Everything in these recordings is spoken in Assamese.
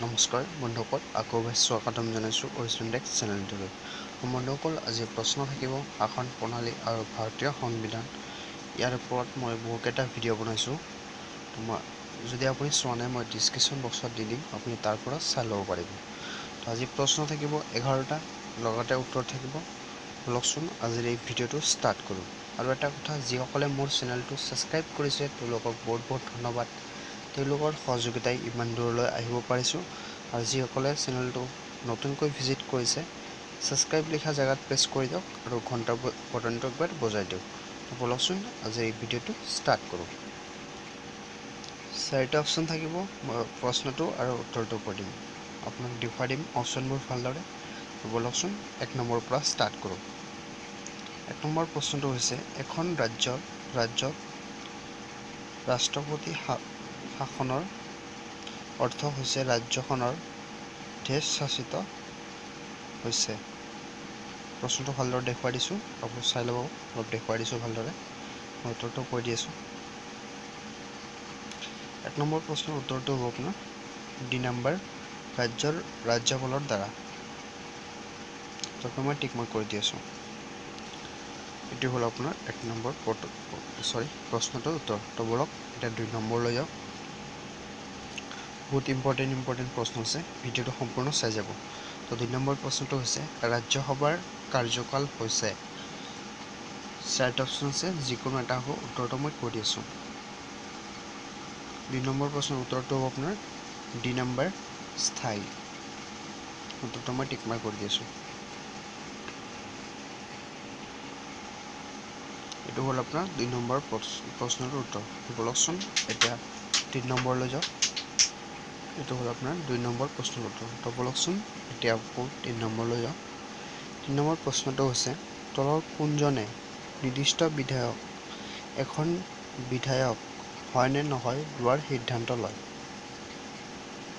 নমস্কাৰ বন্ধুসকল, আকৌ স্বাগতম জনাইছোঁ অৰিজিনেক্স চেনেলটোলৈ। বন্ধুসকল, আজি প্ৰশ্ন থাকিব শাসন প্ৰণালী আৰু ভাৰতীয় সংবিধান। ইয়াৰ ওপৰত মই বহুকেইটা ভিডিঅ' বনাইছোঁ। যদি আপুনি চোৱা নাই, মই ডিছক্ৰিপশ্যন বক্সত দি দিম, আপুনি তাৰ পৰা চাই ল'ব পাৰিব। আজি প্ৰশ্ন থাকিব 11টা, লগতে উত্তৰ থাকিব। বলকচোন আজিৰ এই ভিডিঅ'টো ষ্টাৰ্ট কৰোঁ। আৰু এটা কথা, যিসকলে মোৰ চেনেলটো ছাবস্ক্ৰাইব কৰিছে তেওঁলোকক বহুত বহুত ধন্যবাদ। তেওঁলোকৰ সহযোগিতাই ইমান দূৰলৈ আহিব পাৰিছোঁ। আৰু যিসকলে চেনেলটো নতুনকৈ ভিজিট কৰিছে, ছাবস্ক্ৰাইব লিখা জেগাত প্ৰেছ কৰি দিয়ক আৰু ঘণ্টাৰ বটনটো একবাৰ বজাই দিয়ক। বলকচোন আজি এই ভিডিঅ'টো ষ্টাৰ্ট কৰোঁ। 4টা অপশ্যন থাকিব, মই প্ৰশ্নটো আৰু উত্তৰটো কৈ দিম। আপোনাক দেখুৱাই দিম অপশ্যনবোৰ ভালদৰে। বলকচোন 1 নম্বৰৰ পৰা ষ্টাৰ্ট কৰোঁ। 1 নম্বৰ প্ৰশ্নটো হৈছে, এখন ৰাজ্যত ৰাষ্ট্ৰপতি শাসনৰ অৰ্থ হৈছে ৰাজ্যখনৰ দেশশাসিত হৈছে। প্ৰশ্নটো ভালদৰে দেখুৱাই দিছোঁ, আপুনি চাই ল'ব। অলপ দেখুৱাই দিছোঁ ভালদৰে, মই উত্তৰটো কৈ দি আছোঁ। 1 নম্বৰ প্ৰশ্নৰ উত্তৰটো হ'ব আপোনাৰ ডি নম্বৰ, ৰাজ্যপালৰ দ্বাৰা। উত্তৰটো মই টিক মাৰ্ক কৰি দি আছোঁ। এইটো হ'ল আপোনাৰ 1 নম্বৰ প্ৰশ্নটোৰ উত্তৰ। তো বলক এতিয়া 2 নম্বৰলৈ যাওঁ। বহুত ইম্পৰ্টেণ্ট প্ৰশ্ন আছে, ভিডিঅ'টো সম্পূৰ্ণ চাই যাব। তো 2 নম্বৰ প্ৰশ্নটো হৈছে, ৰাজ্যসভাৰ কাৰ্যকাল হৈছে। 4টা অপশ্যন আছে, যিকোনো এটা হ'ব। উত্তৰটো মই কৈ দি আছোঁ। 2 নম্বৰ প্ৰশ্নৰ উত্তৰটো হ'ব আপোনাৰ ডি নম্বৰ, স্থায়ী। উত্তৰটো মই টিক মাৰ্ক কৰি দি আছোঁ। এইটো হ'ল আপোনাৰ 2 নম্বৰ প্ৰশ্নটোৰ উত্তৰ। বলকচোন এতিয়া 3 নম্বৰলৈ যাওঁ। এইটো হ'ল আপোনাৰ 2 নম্বৰ প্ৰশ্নৰ উত্তৰ। তো বলকচোন এতিয়া আকৌ 3 নম্বৰলৈ যাওঁ। 3 নম্বৰ প্ৰশ্নটো হৈছে, তলৰ কোনজনে নিৰ্দিষ্ট এখন বিধায়ক হয় নে নহয় লোৱাৰ সিদ্ধান্ত লয়।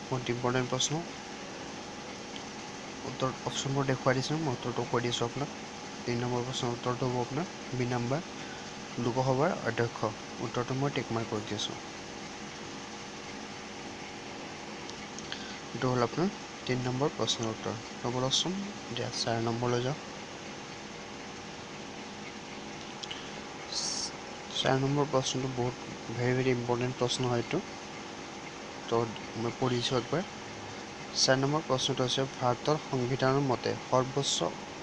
বহুত ইম্পৰ্টেণ্ট প্ৰশ্ন। অপশ্যনবোৰ দেখুৱাই দিছোঁ, মই উত্তৰটো কৈ দিছোঁ আপোনাক। 3 নম্বৰ প্ৰশ্নৰ উত্তৰটো হ'ব আপোনাৰ বি নম্বৰ, লোকসভাৰ অধ্যক্ষ। উত্তৰটো মই টিক মাৰ্ক কৰি দি আছোঁ। এইটো হ'ল আপোনাৰ 3 নম্বৰ প্ৰশ্নৰ উত্তৰ। বলকচোন এতিয়া 4 নম্বৰলৈ যাওঁ। 4 নম্বৰ প্ৰশ্নটো বহুত ভেৰি ইম্পৰ্টেণ্ট প্ৰশ্ন হয় এইটো। তো মই পঢ়িছোঁ একবাৰ। 4 নম্বৰ প্ৰশ্নটো হৈছে, ভাৰতৰ সংবিধানৰ মতে সৰ্বোচ্চ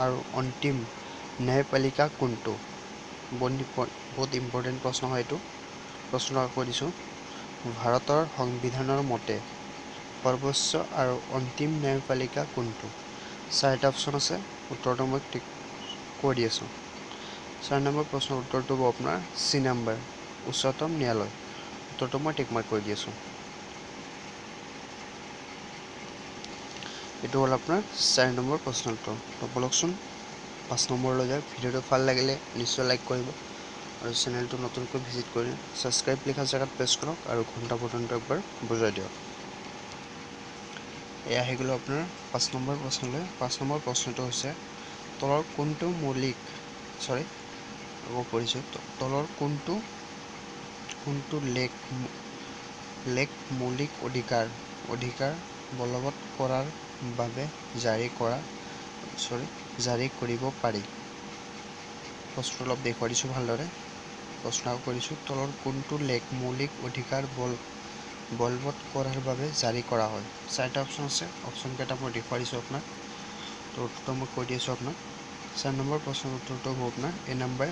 আৰু অন্তিম ন্যায়পালিকা কোনটো। বহুত ইম্পৰ্টেণ্ট প্ৰশ্ন হয় এইটো। প্ৰশ্নটো কৈ দিছোঁ, ভাৰতৰ সংবিধানৰ মতে সৰ্বোচ্চ আৰু অন্তিম ন্যায়পালিকা কোনটো। 4টা অপশ্যন আছে, উত্তৰটো মই কৈ দি আছোঁ। 4 নম্বৰ প্ৰশ্নৰ উত্তৰটো হ'ব আপোনাৰ চি নম্বৰ, উচ্চতম ন্যায়ালয়। উত্তৰটো মই টিক মাৰ্ক কৰি দি আছোঁ। এইটো হ'ল আপোনাৰ 4 নম্বৰ প্ৰশ্নৰ উত্তৰ। তো বলকচোন 5 নম্বৰলৈ যায়। ভিডিঅ'টো ভাল লাগিলে নিশ্চয় লাইক কৰিব আৰু চেনেলটো নতুনকৈ ভিজিট কৰি ছাবস্ক্ৰাইব লিখা জেগাত প্ৰেছ কৰক আৰু ঘণ্টা বটনটো একবাৰ বজাই দিয়ক। এয়া আহি গ'লো আপোনাৰ 5 নম্বৰ প্ৰশ্নলৈ। 5 নম্বৰ প্ৰশ্নটো হৈছে, তলৰ কোনটো লেখ মৌলিক অধিকাৰ বলবৎ কৰাৰ বাবে জাৰি কৰিব পাৰি। প্ৰশ্নটো অলপ দেখুৱাই দিছোঁ ভালদৰে। প্ৰশ্ন কৰিছোঁ, তলৰ কোনটো লেখ মৌলিক অধিকাৰ বলবৎ কৰাৰ বাবে জাৰি কৰা হয়। 4টা অপশ্যন আছে, অপশ্যনকেইটা মই দেখুৱাই দিছোঁ আপোনাক। তো উত্তৰটো মই কৈ দি আছোঁ আপোনাক। 4 নম্বৰ প্ৰশ্নৰ উত্তৰটো হ'ব আপোনাৰ এ নম্বৰ,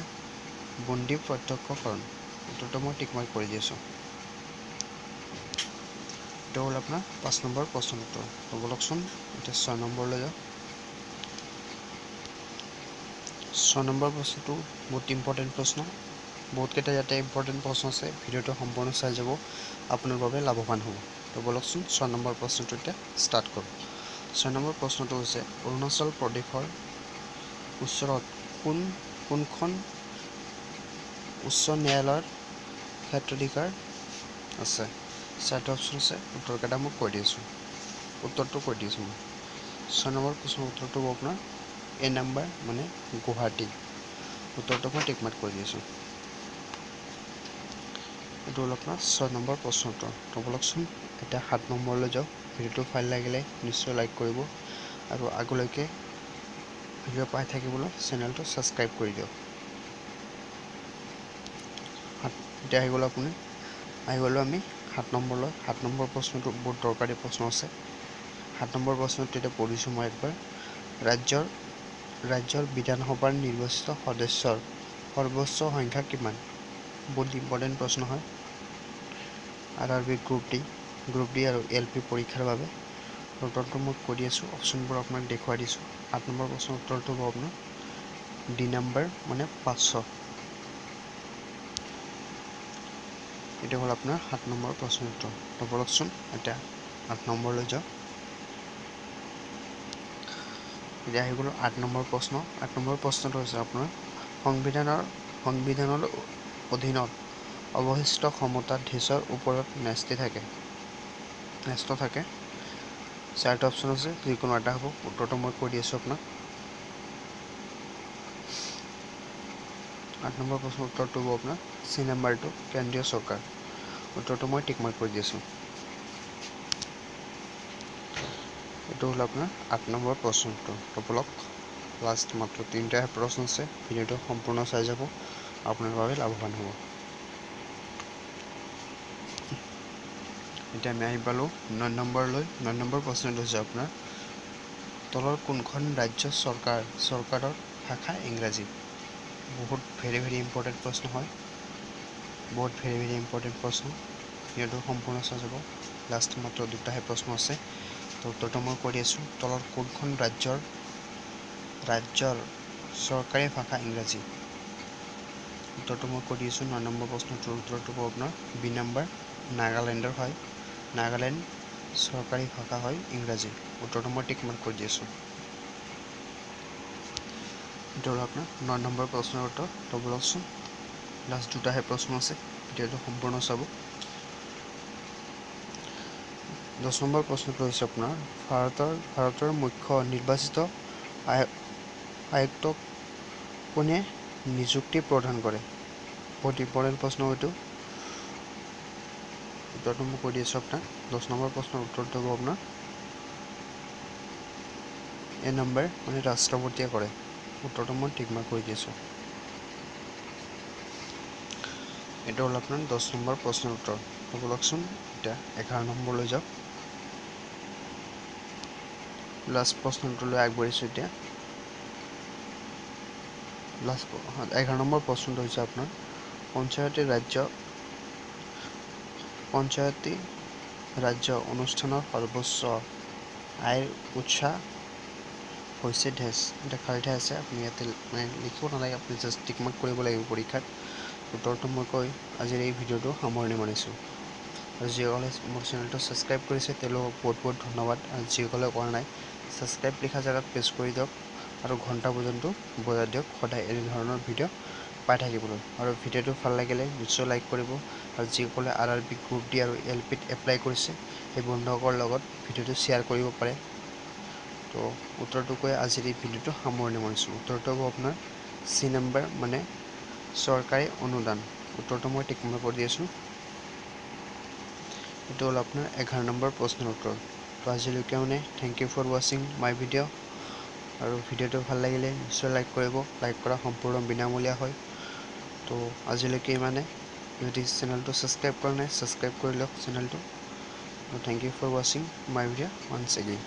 বন্দী প্ৰত্যক্ষকৰণ। উত্তৰটো মই টিক মাৰ্ক কৰি দি আছোঁ। এইটো হ'ল আপোনাৰ 5 নম্বৰ প্ৰশ্নৰ উত্তৰ। তো বলকচোন এতিয়া 6 নম্বৰলৈ যাওঁ। 6 নম্বৰ প্ৰশ্নটো বহুত ইম্পৰ্টেণ্ট প্ৰশ্ন। বহুতকেইটা ইয়াতে ইম্পৰ্টেণ্ট প্ৰশ্ন আছে, ভিডিঅ'টো সম্পূৰ্ণ চাই যাব, আপোনাৰ বাবে লাভৱান হ'ব। তো বলকচোন 6 নম্বৰ প্ৰশ্নটো এতিয়া ষ্টাৰ্ট কৰোঁ। 6 নম্বৰ প্ৰশ্নটো হৈছে, অৰুণাচল প্ৰদেশৰ ওচৰত কোনখন উচ্চ ন্যায়ালয়ৰ ক্ষেত্ৰাধিকাৰ আছে। 4টা অপশ্যন আছে, উত্তৰকেইটা মই কৈ দি আছোঁ। উত্তৰটো কৈ দি আছোঁ মই। 6 নম্বৰ প্ৰশ্নৰ উত্তৰটো হ'ব আপোনাৰ এ নম্বৰ, মানে গুৱাহাটী। উত্তৰটো মই টিক মাৰ্ক কৰি দি আছোঁ। এইটো হ'ল আপোনাৰ 6 নম্বৰ প্ৰশ্নৰ উত্তৰ। তো বলকচোন এতিয়া 7 নম্বৰলৈ যাওঁ। ভিডিঅ'টো ভাল লাগিলে নিশ্চয় লাইক কৰিব আৰু আগলৈকে ভিডিঅ' পাই থাকিবলৈ চেনেলটো ছাবস্ক্ৰাইব কৰি দিয়ক। এতিয়া আহি গ'লো আমি 7 নম্বৰলৈ। 7 নম্বৰ প্ৰশ্নটো বহুত দৰকাৰী প্ৰশ্ন আছে। 7 নম্বৰ প্ৰশ্নটো এতিয়া পঢ়িছোঁ মই একবাৰ। ৰাজ্যৰ বিধানসভাৰ নিৰ্বাচিত সদস্যৰ সৰ্বোচ্চ সংখ্যা কিমান? বহুত ইম্পৰ্টেণ্ট প্ৰশ্ন হয়। RRB গ্ৰুপ ডি আৰু LP পৰীক্ষাৰ বাবে উত্তৰটো মই কৈ দি আছোঁ। অপশ্যনবোৰ আপোনাক দেখুৱাই দিছোঁ। 8 নম্বৰ প্ৰশ্নৰ উত্তৰটো হ'ব আপোনাৰ ডি নাম্বাৰ মানে 500। এইটো হ'ল আপোনাৰ 7 নম্বৰ প্ৰশ্নৰ উত্তৰ। তো বলকচোন এতিয়া 8 নম্বৰলৈ যাওঁ। এতিয়া আহি গ'লো 8 নম্বৰ প্ৰশ্ন। 8 নম্বৰ প্ৰশ্নটো হৈছে আপোনাৰ সংবিধানৰ অধীনত অৱশিষ্ট ক্ষমতা দেশৰ ওপৰত ন্যস্ত থাকে। 4টা অপশ্যন আছে, যিকোনো এটা হ'ব। উত্তৰটো মই কৈ দি আছোঁ আপোনাক। 8 নম্বৰ প্ৰশ্নৰ উত্তৰটো হ'ব আপোনাৰ চি নাম্বাৰটো কেন্দ্ৰীয় চৰকাৰ। উত্তৰটো মই টিক মাৰ্ক কৰি দি আছোঁ। এইটো হ'ল আপোনাৰ 8 নম্বৰ প্ৰশ্নৰ উত্তৰ। তো বলক লাষ্ট মাত্ৰ 3টাহে প্ৰশ্ন আছে। ভিডিঅ'টো সম্পূৰ্ণ চাই যাব, আপোনাৰ বাবে লাভৱান হ'ব। এতিয়া আমি আহি পালোঁ 9 নম্বৰলৈ। 9 নম্বৰ প্ৰশ্নটো হৈছে আপোনাৰ তলৰ কোনখন ৰাজ্য চৰকাৰৰ ভাষা ইংৰাজী? বহুত ভেৰি ইম্পৰ্টেণ্ট প্ৰশ্ন হয়। ভিডিঅ'টো সম্পূৰ্ণ চাই যাব। লাষ্ট মাত্ৰ 2টাহে প্ৰশ্ন আছে। তো উত্তৰটো মই কৈ দি আছোঁ। তলৰ কোনখন ৰাজ্যৰ চৰকাৰী ভাষা ইংৰাজী? উত্তৰটো মই কৈ দি আছোঁ। 9 নম্বৰ প্ৰশ্নটোৰ উত্তৰটো হ'ব আপোনাৰ বি নাম্বাৰ নাগালেণ্ডৰ হয়। নাগালেণ্ড চৰকাৰী ভাষা হয় ইংৰাজী। উত্তৰটো মই টিক মাৰ্ক কৰি দি আছোঁ। এইটো হ'ল আপোনাৰ 9 নম্বৰ প্ৰশ্নৰ উত্তৰ। তো বলকচোন লাষ্ট 2টাহে প্ৰশ্ন আছে। ভিডিঅ'টো সম্পূৰ্ণ চাব। 10 নম্বৰ প্ৰশ্নটো হৈছে আপোনাৰ ভাৰতৰ মুখ্য নিৰ্বাচিত আয়ুক্তক কোনে নিযুক্তি প্ৰদান কৰে? বহুত ইম্পৰ্টেণ্ট প্ৰশ্ন এইটো। উত্তৰটো মই কৈ দি আছোঁ আপোনাক। 10 নম্বৰ প্ৰশ্নৰ উত্তৰটো হ'ব আপোনাৰ এ নম্বৰ মানে ৰাষ্ট্ৰপতিয়ে কৰে। উত্তৰটো মই টিক মাৰ্ক কৰি দি আছোঁ। এইটো হ'ল আপোনাৰ 10 নম্বৰ প্ৰশ্নৰ উত্তৰ। তো বলকচোন এতিয়া 11 নম্বৰলৈ যাওক। লাষ্ট প্ৰশ্নটোলৈ আগবাঢ়িছোঁ এতিয়া। 11 নম্বৰ প্ৰশ্নটো হৈছে আপোনাৰ পঞ্চায়তী ৰাজ্য অনুষ্ঠানৰ সৰ্বোচ্চ আয়ৰ উৎস হৈছে এটা খালী ঠাই আছে। আপুনি ইয়াতে লিখিব নালাগে, আপুনি জাষ্ট টিক মাৰ্ক কৰিব লাগিব পৰীক্ষাত। উত্তৰটো মই কৈ আজিৰ এই ভিডিঅ'টো সামৰণি মাৰিছোঁ। আৰু যিসকলে মোৰ চেনেলটো ছাবস্ক্ৰাইব কৰিছে তেওঁলোকক বহুত ধন্যবাদ। আৰু যিসকলে কৰা নাই, ছাবস্ক্ৰাইব লিখা জেগাত প্ৰেছ কৰি দিয়ক আৰু ঘণ্টা পৰ্যন্ত বজাই দিয়ক সদায় এনেধৰণৰ ভিডিঅ' পাই থাকিবলৈ। আৰু ভিডিঅ'টো ভাল লাগিলে নিশ্চয় লাইক কৰিব। আৰু যিসকলে RRB গ্ৰুপ ডি আৰু LPত এপ্লাই কৰিছে সেই বন্ধুসকলৰ লগত ভিডিঅ'টো শ্বেয়াৰ কৰিব পাৰে। তো উত্তৰটো কৈ আজিৰ এই ভিডিঅ'টো সামৰণি মাৰিছোঁ। উত্তৰটো হ'ব আপোনাৰ চি নাম্বাৰ মানে চৰকাৰী অনুদান। উত্তৰটো মই টিক মাৰ্ক কৰি দি আছোঁ। এইটো হ'ল আপোনাৰ 11 নম্বৰ প্ৰশ্নৰ উত্তৰ। তো আজিলৈকে থেংক ইউ ফৰ ৱাচিং মাই ভিডিঅ'। আৰু ভিডিঅ'টো ভাল লাগিলে নিশ্চয় লাইক কৰিব। লাইক কৰা সম্পূৰ্ণ বিনামূলীয়া হয়। তো আজিলৈকে যদি চেনেলটো ছাবস্ক্ৰাইব কৰা নাই ছাবস্ক্ৰাইব কৰি লওক চেনেলটো। থেংক ইউ ফৰ ৱাচিং মাই ভিডিঅ' ওৱান্স এগেইন।